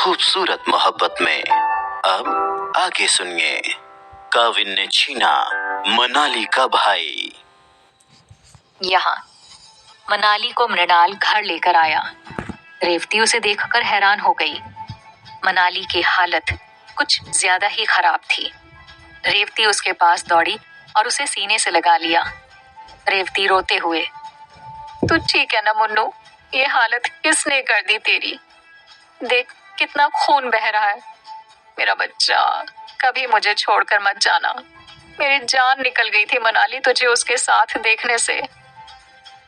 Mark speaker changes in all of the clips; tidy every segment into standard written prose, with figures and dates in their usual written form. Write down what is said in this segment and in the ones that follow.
Speaker 1: खूबसूरत मोहब्बत में अब आगे सुनिए। काविन ने छीना मनाली का भाई।
Speaker 2: यहाँ मनाली को मृणाल घर लेकर आया। रेवती उसे देखकर हैरान हो गई। मनाली की हालत कुछ ज्यादा ही खराब थी। रेवती उसके पास दौड़ी और उसे सीने से लगा लिया। रेवती रोते हुए, तू ठीक है ना मुन्नू? ये हालत किसने कर दी तेरी? देख कितना खून बह रहा है। मेरा बच्चा, कभी मुझे छोड़कर मत जाना। मेरी जान निकल गई थी मनाली तुझे उसके साथ देखने से।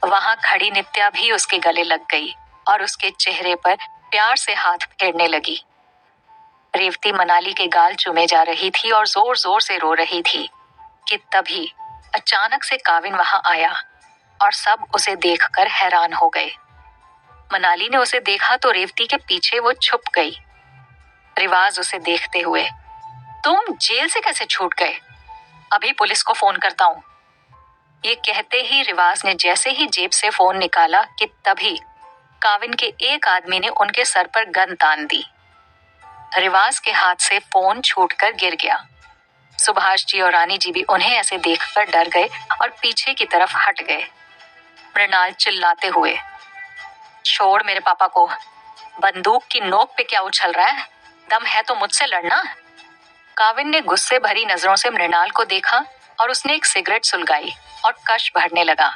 Speaker 2: वहां खड़ी नित्या भी उसके गले लग गई और उसके चेहरे पर प्यार से हाथ फेरने लगी। रेवती मनाली के गाल चूमे जा रही थी और जोर जोर से रो रही थी कि तभी अचानक से काविन वहां आया और सब उसे देखकर हैरान हो गए। मनाली ने उसे देखा तो रेवती के पीछे वो छुप गई। रिवाज उसे देखते हुए, तुम जेल से कैसे छूट गए? अभी पुलिस को फोन करता हूँ। ये कहते ही रिवाज ने जैसे ही जेब से फोन निकाला कि तभी काविन के एक आदमी ने उनके सर पर गन तान दी। रिवाज के हाथ से फोन छूटकर गिर गया। सुभाष जी और रानी जी भी उन्हें ऐसे देखकर डर गए और पीछे की तरफ हट गए। मृणाल चिल्लाते हुए, छोड़ मेरे पापा को। बंदूक की नोक पे क्या उछल रहा है? दम है तो मुझसे लड़ना। काविन ने गुस्से भरी नजरों से मृणाल को देखा और उसने एक सिगरेट सुलगाई और कश भरने लगा।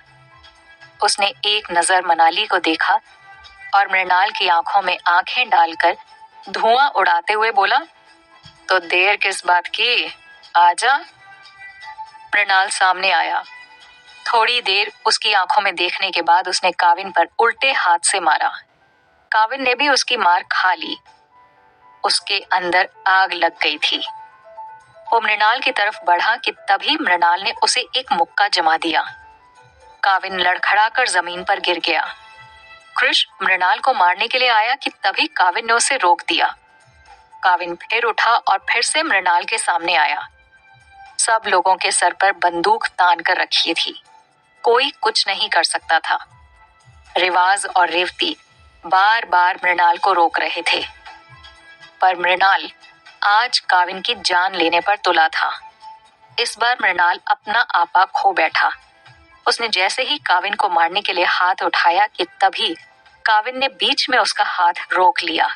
Speaker 2: उसने एक नजर मनाली को देखा और मृणाल की आंखों में आंखें डालकर धुआं उड़ाते हुए बोला, तो देर किस बात की? आजा। मृणाल सामने आया। थोड़ी देर उसकी आंखों में देखने के बाद उसने काविन पर उल्टे हाथ से मारा। काविन ने भी उसकी मार खा ली। उसके अंदर आग लग गई थी। वो मृणाल की तरफ बढ़ा कि तभी मृणाल ने उसे एक मुक्का जमा दिया। काविन लड़खड़ाकर जमीन पर गिर गया। कृष मृणाल को मारने के लिए आया कि तभी काविन ने उसे रोक दिया। काविन फिर उठा और फिर से मृणाल के सामने आया। सब लोगों के सर पर बंदूक तान कर रखी थी। कोई कुछ नहीं कर सकता था। रिवाज और रेवती बार बार मृणाल को रोक रहे थे, पर मृणाल आज काविन की जान लेने पर तुला था। इस बार मृणाल अपना आपा खो बैठा। उसने जैसे ही काविन को मारने के लिए हाथ उठाया कि तभी काविन ने बीच में उसका हाथ रोक लिया।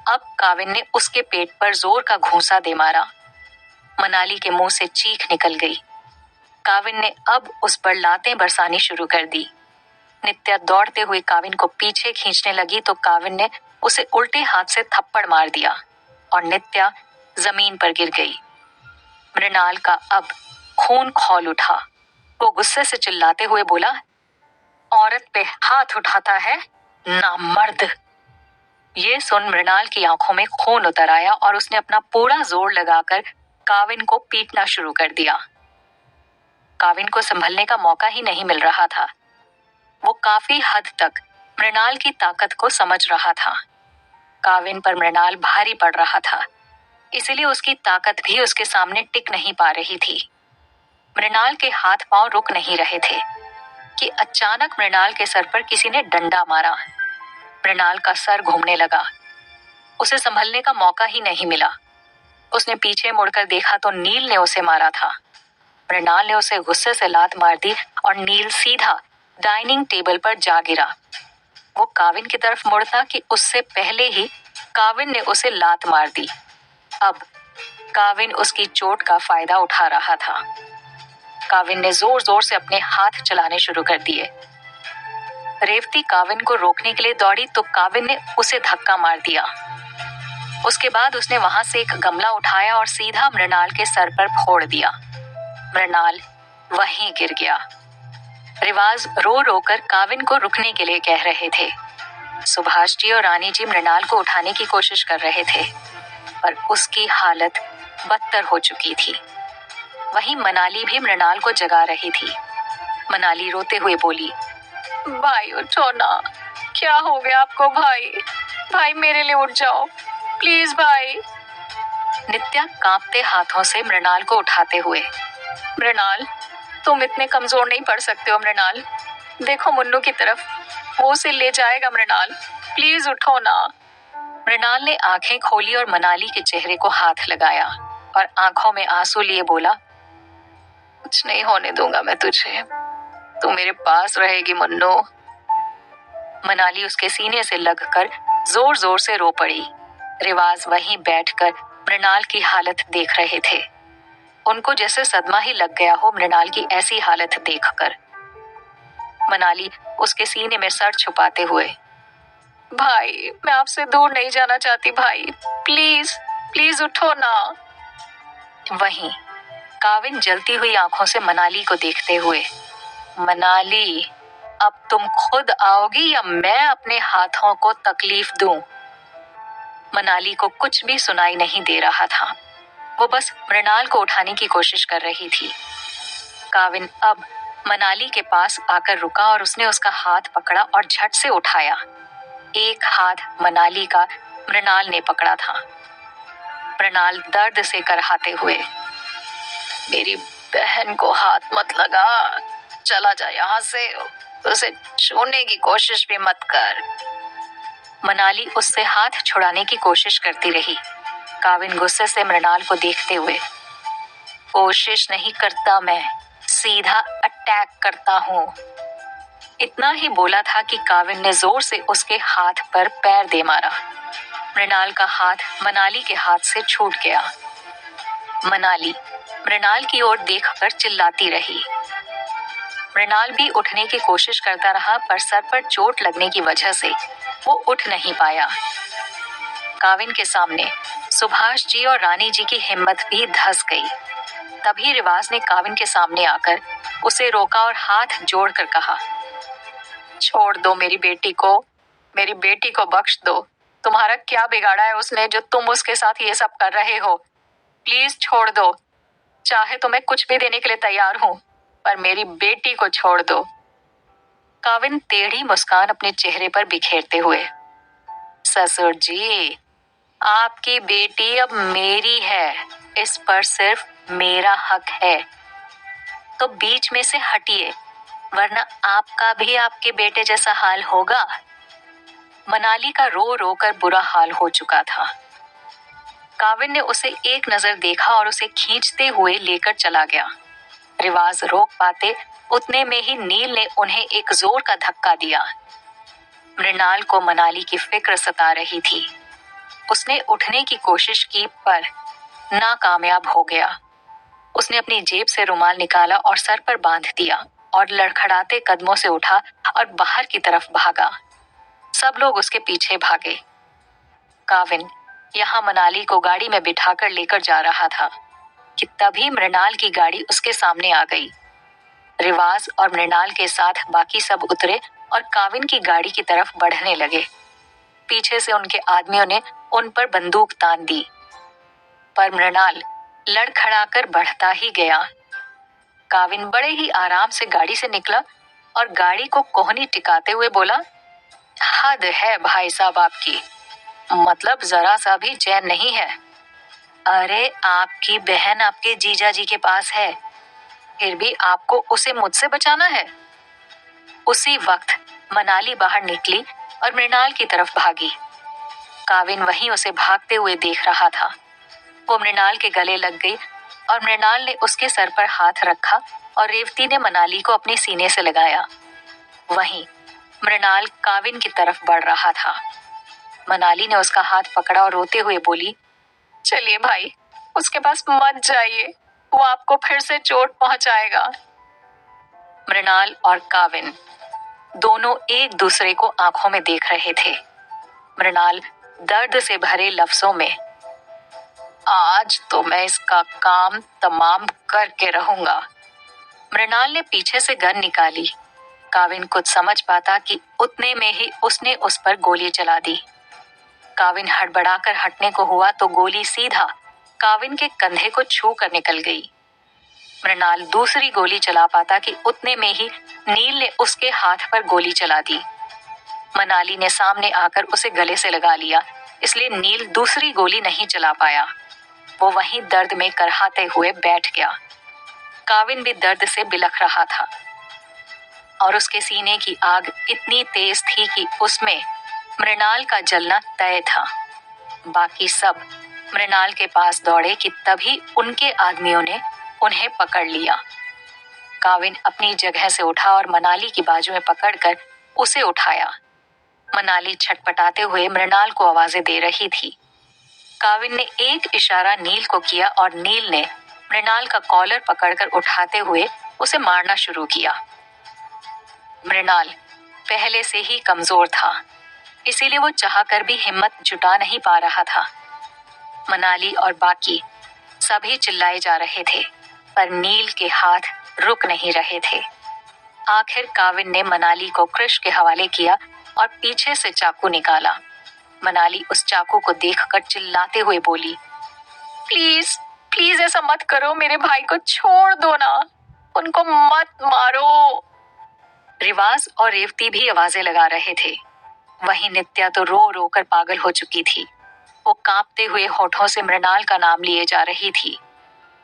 Speaker 2: अब काविन ने उसके पेट पर जोर का घूंसा दे मारा। मनाली के मुंह से चीख निकल गई। काविन ने अब उस पर लातें बरसानी शुरू कर दी। नित्या दौड़ते हुए काविन को पीछे खींचने लगी तो काविन ने उसे उल्टे हाथ से थप्पड़ मार दिया और नित्या जमीन पर गिर गई। मृणाल का अब खून खौल उठा। वो गुस्से से चिल्लाते हुए बोला, औरत पे हाथ उठाता है, नामर्द। ये सुन मृणाल की आंखों में खून उतर आया और उसने अपना पूरा जोर लगाकर काविन को पीटना शुरू कर दिया। काविन को संभलने का मौका ही नहीं मिल रहा था। वो काफी हद तक मृणाल की ताकत को समझ रहा था। काविन पर मृणाल भारी पड़ रहा था, इसलिए उसकी ताकत भी उसके सामने टिक नहीं पा रही थी। मृणाल के हाथ पांव रुक नहीं रहे थे कि अचानक मृणाल के सर पर किसी ने डंडा मारा। मृणाल का सर घूमने लगा। उसे संभलने का मौका ही नहीं मिला। उसने पीछे मुड़कर देखा तो नील ने उसे मारा था। मृणाल ने उसे गुस्से से लात मार दी और नील सीधा डाइनिंग टेबल पर जा गिरा। वो काविन की तरफ मुड़ता कि उससे पहले ही काविन ने उसे लात मार दी। अब काविन उसकी चोट का फायदा उठा रहा था। काविन ने जोर जोर से अपने हाथ चलाने शुरू कर दिए। रेवती काविन को रोकने के लिए दौड़ी तो काविन ने उसे धक्का मार दिया। उसके बाद उसने वहां से एक गमला उठाया और सीधा मृणाल के सर पर फोड़ दिया। मृणाल वहीं गिर गया। रिवाज रो रो कर काविन को रुकने के लिए कह रहे थे। सुभाष जी और रानी जी मृणाल को उठाने की कोशिश कर रहे थे, पर उसकी हालत बदतर हो चुकी थी। वहीं मनाली भी मृणाल को जगा रही थी। मनाली रोते हुए बोली, भाई उठो ना, क्या हो गया आपको भाई? भाई मेरे लिए उठ जाओ प्लीज भाई। नित्या कांपते हाथों से मृणाल को उठाते हुए, मृणाल तुम इतने कमजोर नहीं पड़ सकते हो मृणाल। देखो मुन्नू की तरफ, वो उसे ले जाएगा मृणाल, प्लीज उठो ना। मृणाल ने आंखें खोली और मनाली के चेहरे को हाथ लगाया और आंखों में आंसू लिए बोला, कुछ नहीं होने दूंगा मैं तुझे, तू मेरे पास रहेगी मुन्नू। मनाली उसके सीने से लगकर जोर जोर से रो पड़ी। रिवाज वहीं बैठकर मृणाल की हालत देख रहे थे। उनको जैसे सदमा ही लग गया हो मृणाल की ऐसी हालत देखकर। मनाली उसके सीने में सर छुपाते हुए, भाई मैं आपसे दूर नहीं जाना चाहती भाई, प्लीज प्लीज उठो ना। वहीं काविन जलती हुई आंखों से मनाली को देखते हुए, मनाली अब तुम खुद आओगी या मैं अपने हाथों को तकलीफ दूं? मनाली को कुछ भी सुनाई नहीं दे रहा था। वो बस मृणाल को उठाने की कोशिश कर रही थी। काविन अब मनाली के पास आकर रुका और उसने उसका हाथ पकड़ा और झट से उठाया। एक हाथ मनाली का मृणाल ने पकड़ा था। मृणाल दर्द से करहाते हुए, मेरी बहन को हाथ मत लगा, चला जा यहाँ से, उसे छूने की कोशिश भी मत कर। मनाली उससे हाथ छुड़ाने की कोशिश करती रही। काविन गुस्से से मृणाल को देखते हुए, कोशिश नहीं करता मैं, सीधा अटैक करता हूँ। इतना ही बोला था कि काविन ने जोर से उसके हाथ पर पैर दे मारा। मृणाल का हाथ मनाली के हाथ से छूट गया। मनाली मृणाल की ओर देखकर चिल्लाती रही। मृणाल भी उठने की कोशिश करता रहा पर सर पर चोट लगने की वजह से वो उठ नहीं पाया। काविन के सामने सुभाष जी और रानी जी की हिम्मत भी धंस गई। तभी रिवाज ने काविन के सामने आकर उसे रोका और हाथ जोड़कर कहा, छोड़ दो मेरी बेटी को बख्श दो। तुम्हारा क्या बिगाड़ा है उसने जो तुम उसके साथ ये सब कर रहे हो? प्लीज छोड़ दो, चाहे तो मैं कुछ भी देने के लिए तैयार हूँ, पर मेरी बेटी को छोड़ दो। काविन टेढ़ी मुस्कान अपने चेहरे पर बिखेरते हुए, ससुर जी आपकी बेटी अब मेरी है, इस पर सिर्फ मेरा हक है, तो बीच में से हटिए वरना आपका भी आपके बेटे जैसा हाल होगा। मनाली का रो रो कर बुरा हाल हो चुका था। काविन ने उसे एक नजर देखा और उसे खींचते हुए लेकर चला गया। रिवाज रोक पाते उतने में ही नील ने उन्हें एक जोर का धक्का दिया। मृणाल को मनाली की फिक्र सता रही थी। उसने उठने की कोशिश की पर नाकामयाब हो गया। उसने अपनी जेब से रुमाल निकाला और सर पर बांध दिया और लड़खड़ाते कदमों से उठा और बाहर की तरफ भागा। सब लोग उसके पीछे भागे। काविन यहाँ मनाली को गाड़ी में बिठाकर लेकर जा रहा था कि तभी मृणाल की गाड़ी उसके सामने आ गई। रिवाज और मृणाल के साथ बाकी सब उतरे और काविन की गाड़ी की तरफ बढ़ने लगे। पीछे से उनके आदमियों ने उन पर बंदूक तान दी, पर मृणाल लड़खड़ाकर बढ़ता ही गया। काविन बड़े ही आराम से गाड़ी से निकला और गाड़ी को कोहनी टिकाते हुए बोला, हद है भाई साहब आपकी, मतलब जरा सा भी चैन नहीं है। अरे आपकी बहन आपके जीजा जी के पास है, फिर भी आपको उसे मुझसे बचाना है। उसी वक्त मनाली बाहर निकली और मृणाल की तरफ भागी। काविन वहीं उसे भागते हुए देख रहा था। वो मृणाल के गले लग गई और मृणाल ने उसके सर पर हाथ रखा और रेवती ने मनाली को अपने सीने से लगाया। वहीं मृणाल काविन की तरफ बढ़ रहा था। मनाली ने उसका हाथ पकड़ा और रोते हुए बोली, चलिए भाई, उसके पास मत जाइए, वो आपको फिर से चोट पहुंचाएगा। मृणाल और काविन दोनों एक दूसरे को आंखों में देख रहे थे। मृणाल दर्द से भरे लफ्जों में, आज तो मैं इसका काम तमाम करके रहूंगा। मृणाल ने पीछे से गन निकाली। काविन कुछ समझ पाता कि उतने में ही उसने उस पर गोली चला दी। काविन हड़बड़ाकर हटने को हुआ तो गोली सीधा काविन के कंधे को छू कर निकल गई। मृणाल दूसरी गोली चला पाता कि उतने में ही नील ने उसके हाथ पर गोली चला दी। मनाली ने सामने आकर उसे गले से लगा लिया, इसलिए नील दूसरी गोली नहीं चला पाया। वो वहीं दर्द में करहाते हुए बैठ गया। काविन भी दर्द से बिलख रहा था और उसके सीने की आग इतनी तेज थी कि उसमें मृणाल का जलना तय था। बाकी सब मृणाल के पास दौड़े कि तभी उनके आदमियों ने उन्हें पकड़ लिया। काविन अपनी जगह से उठा और मनाली की बाजू में पकड़कर उसे उठाया। मनाली छटपटाते हुए मृणाल को आवाजें दे रही थी। काविन ने एक इशारा नील को किया और नील ने मृणाल का कॉलर पकड़कर उठाते हुए उसे मारना शुरू किया। मृणाल पहले से ही कमजोर था, इसीलिए वो चाहकर भी हिम्मत जुटा नहीं पा रहा था। मनाली और बाकी सभी चिल्लाए जा रहे थे, पर नील के हाथ रुक नहीं रहे थे। आखिर काविन ने मनाली को कृष के हवाले किया और पीछे से चाकू निकाला। मनाली उस चाकू को देखकर चिल्लाते हुए बोली, प्लीज प्लीज ऐसा मत करो, मेरे भाई को छोड़ दो ना, उनको मत मारो। रिवाज और रेवती भी आवाजें लगा रहे थे। वहीं नित्या तो रो रो कर पागल हो चुकी थी। वो कांपते हुए होठों से मृणाल का नाम लिए जा रही थी।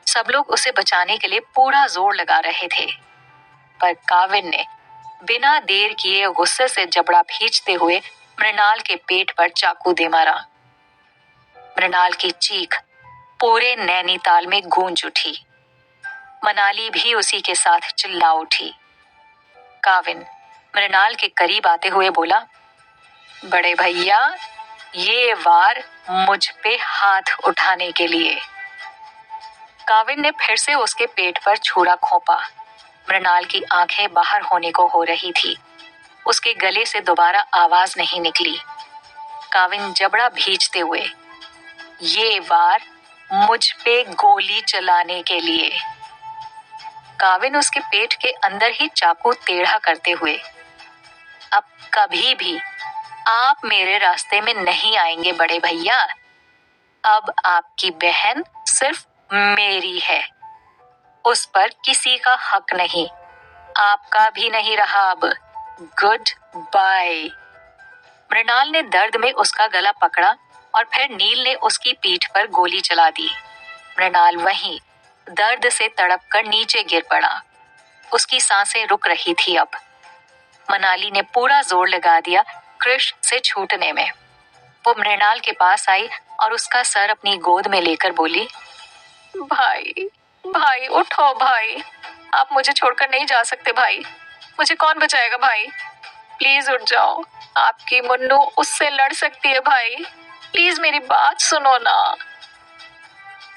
Speaker 2: सब लोग उसे बचाने के लिए पूरा जोर लगा रहे थे, पर काविन ने बिना देर किए गुस्से से जबड़ा खींचते हुए मृणाल के पेट पर चाकू दे मारा। मृणाल की चीख पूरे नैनीताल में गूंज उठी। मनाली भी उसी के साथ चिल्ला उठी। काविन मृणाल के करीब आते हुए बोला, बड़े भैया, ये वार मुझ पे हाथ उठाने के लिए। काविन ने फिर से उसके पेट पर छुरा खोपा। मृणाल की आंखें बाहर होने को हो रही थी। उसके गले से दोबारा आवाज नहीं निकली। काविन जबड़ा भींचते हुए, ये वार मुझ पे गोली चलाने के लिए। काविन उसके पेट के अंदर ही चाकू टेढ़ा करते हुए, अब कभी भी आप मेरे रास्ते में नहीं आएंगे बड़े भैया। अब आपकी बहन सिर्फ मेरी है, उस पर किसी का हक नहीं, आपका भी नहीं रहा अब। Good bye. मृणाल ने दर्द में उसका गला पकड़ा और फिर नील ने उसकी पीठ पर गोली चला दी। मृणाल वहीं दर्द से तड़पकर नीचे गिर पड़ा। उसकी सांसें रुक रही थी अब। मनाली ने पूरा जोर लगा दिया कृष से छूटने में। वो मृणाल के पास आई और उसका सर अपनी गोद में लेकर बोली, भाई भाई उठो भाई, आप मुझे छोड़कर नहीं जा सकते भाई, मुझे कौन बचाएगा भाई, प्लीज उठ जाओ, आपकी मुन्नू उससे लड़ सकती है भाई, प्लीज मेरी बात सुनो ना।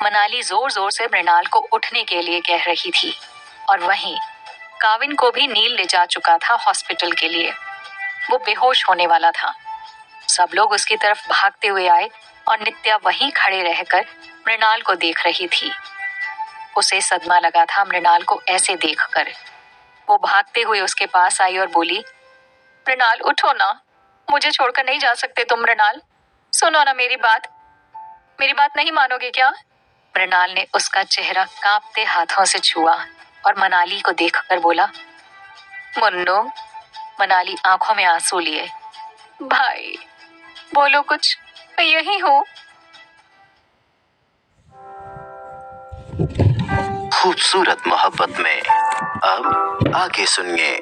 Speaker 2: मनाली जोर जोर से मृणाल को उठने के लिए कह रही थी और वहीं काविन को भी नील ले जा चुका था हॉस्पिटल के लिए। वो बेहोश होने वाला था। सब लोग उसकी तरफ भागते हुए आए और नित्या वहीं खड़े रहकर मृणाल को देख रही थी। उसे सदमा लगा था मृणाल को ऐसे देखकर। वो भागते हुए उसके पास आई और बोली, मृणाल उठो ना, मुझे छोड़कर नहीं जा सकते तुम मृणाल, सुनो ना मेरी बात नहीं मानोगे क्या? मृणाल ने उसका चेहरा कांपते हाथों से छुआ और मनाली को देखकर बोला, मुन्नू। मनाली आंखों में आंसू लिए, भाई बोलो कुछ, मैं यही हूँ।
Speaker 1: खूबसूरत मोहब्बत में अब आगे सुनिए।